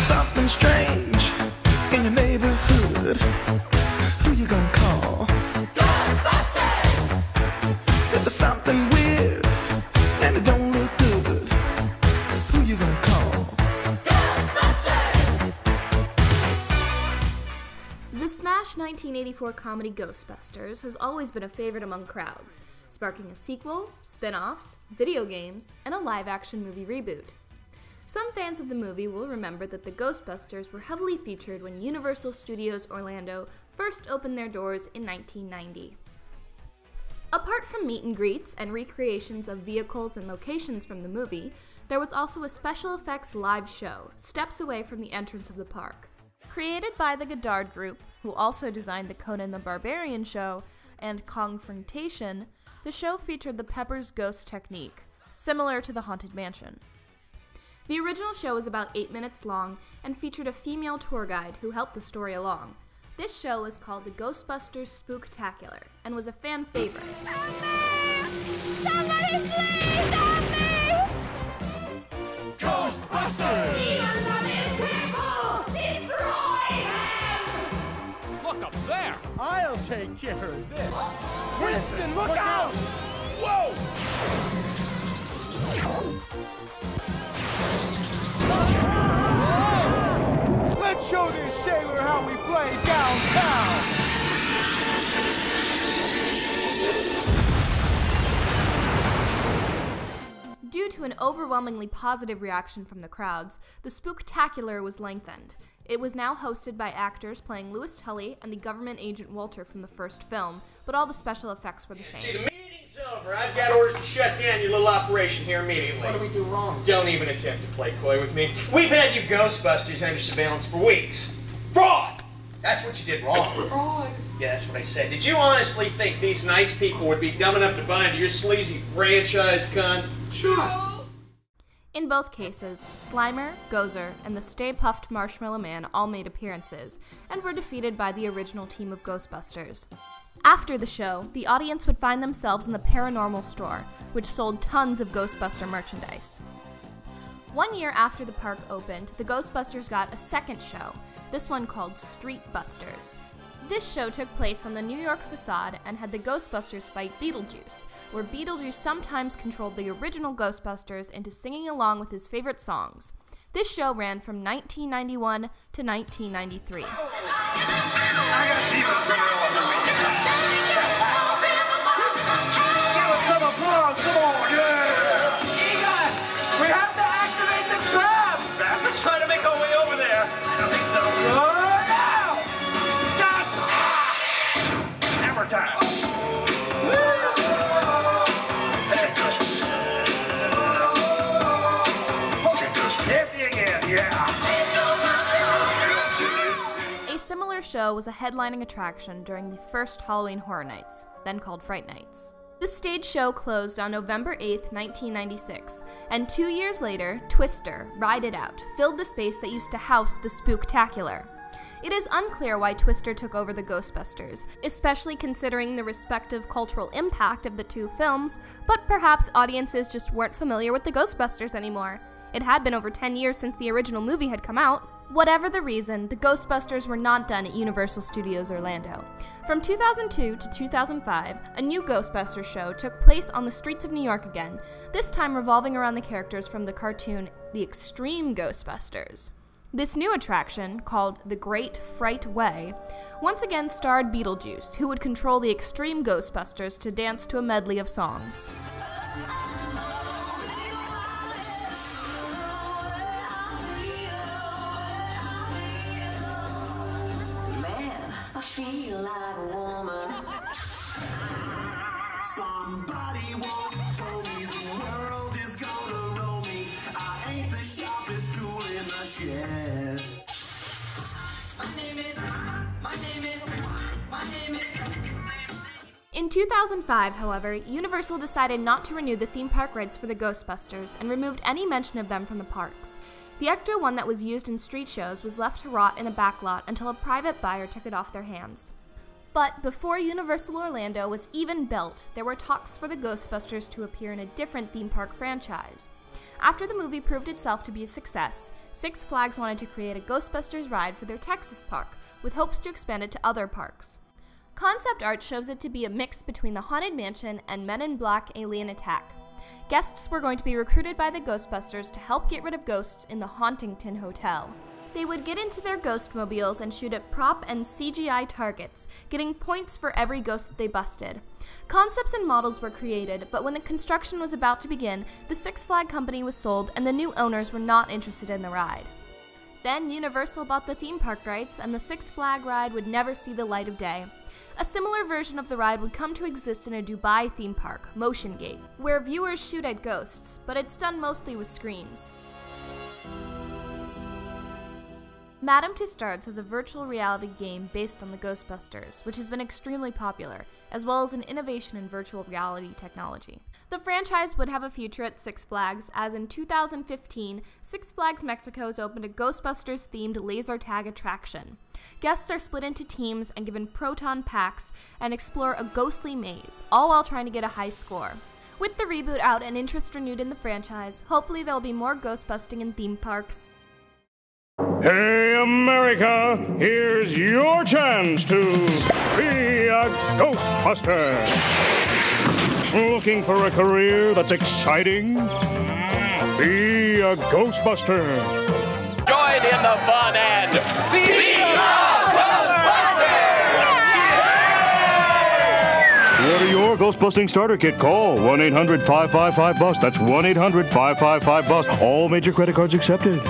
something strange in your neighborhood, who you gonna call? Ghostbusters! If there's something weird and it don't look good, who you gonna call? Ghostbusters! The smash 1984 comedy Ghostbusters has always been a favorite among crowds, sparking a sequel, spin-offs, video games, and a live-action movie reboot. Some fans of the movie will remember that the Ghostbusters were heavily featured when Universal Studios Orlando first opened their doors in 1990. Apart from meet and greets and recreations of vehicles and locations from the movie, there was also a special effects live show, steps away from the entrance of the park. Created by the Goddard Group, who also designed the Conan the Barbarian show and Confrontation, the show featured the Pepper's Ghost technique, similar to the Haunted Mansion. The original show was about 8 minutes long and featured a female tour guide who helped the story along. This show was called the Ghostbusters Spooktacular and was a fan favorite. Help me! Somebody please help me! Ghostbusters! Demons of his people! Destroy him! Look up there! I'll take care of this. Winston, look out! Whoa! Let's show this sailor how we play downtown! Due to an overwhelmingly positive reaction from the crowds, the Spooktacular was lengthened. It was now hosted by actors playing Louis Tully and the government agent Walter from the first film, but all the special effects were the See, same. the meeting's over. I've got orders to shut down your little operation here immediately. What do we do wrong? Don't even attempt to play coy with me. We've had you Ghostbusters under surveillance for weeks. Fraud! That's what you did wrong. Fraud? Yeah, that's what I said. Did you honestly think these nice people would be dumb enough to buy into your sleazy franchise, cunt? Sure. In both cases, Slimer, Gozer, and the Stay Puft Marshmallow Man all made appearances, and were defeated by the original team of Ghostbusters. After the show, the audience would find themselves in the Paranormal store, which sold tons of Ghostbuster merchandise. 1 year after the park opened, the Ghostbusters got a second show, this one called Street Busters. This show took place on the New York facade and had the Ghostbusters fight Beetlejuice, where Beetlejuice sometimes controlled the original Ghostbusters into singing along with his favorite songs. This show ran from 1991 to 1993. We have to activate the trap! Let's try to make our way over there. I don't think so. Hammer time. Happy again, yeah. A similar show was a headlining attraction during the first Halloween Horror Nights, then called Fright Nights. The stage show closed on November 8th, 1996, and 2 years later, Twister, Ride It Out, filled the space that used to house the Spooktacular. It is unclear why Twister took over the Ghostbusters, especially considering the respective cultural impact of the two films, but perhaps audiences just weren't familiar with the Ghostbusters anymore. It had been over 10 years since the original movie had come out. Whatever the reason, the Ghostbusters were not done at Universal Studios Orlando. From 2002 to 2005, a new Ghostbusters show took place on the streets of New York again, this time revolving around the characters from the cartoon The Extreme Ghostbusters. This new attraction, called The Great Fright Way, once again starred Beetlejuice, who would control the Extreme Ghostbusters to dance to a medley of songs. I feel like a woman. Somebody once told me the world is gonna roll me. I ain't the sharpest tool in the shed. My name is. In 2005, however, Universal decided not to renew the theme park rights for the Ghostbusters and removed any mention of them from the parks. The Ecto-1 that was used in street shows was left to rot in a backlot until a private buyer took it off their hands. But before Universal Orlando was even built, there were talks for the Ghostbusters to appear in a different theme park franchise. After the movie proved itself to be a success, Six Flags wanted to create a Ghostbusters ride for their Texas park, with hopes to expand it to other parks. Concept art shows it to be a mix between the Haunted Mansion and Men in Black Alien Attack. Guests were going to be recruited by the Ghostbusters to help get rid of ghosts in the Hauntington Hotel. They would get into their Ghostmobiles and shoot at prop and CGI targets, getting points for every ghost that they busted. Concepts and models were created, but when the construction was about to begin, the Six Flag Company was sold and the new owners were not interested in the ride. Then Universal bought the theme park rights and the Six Flag ride would never see the light of day. A similar version of the ride would come to exist in a Dubai theme park, Motion Gate, where viewers shoot at ghosts, but it's done mostly with screens. Madame Tussauds has a virtual reality game based on the Ghostbusters, which has been extremely popular, as well as an innovation in virtual reality technology. The franchise would have a future at Six Flags, as in 2015, Six Flags Mexico has opened a Ghostbusters-themed laser tag attraction. Guests are split into teams and given proton packs and explore a ghostly maze, all while trying to get a high score. With the reboot out and interest renewed in the franchise, hopefully there will be more ghostbusting in theme parks. Hey America, here's your chance to be a Ghostbuster. Looking for a career that's exciting? Be a Ghostbuster. Join in the fun and be a Ghostbuster! To order your Ghostbusting starter kit, call 1-800-555-BUST. That's 1-800-555-BUST. All major credit cards accepted.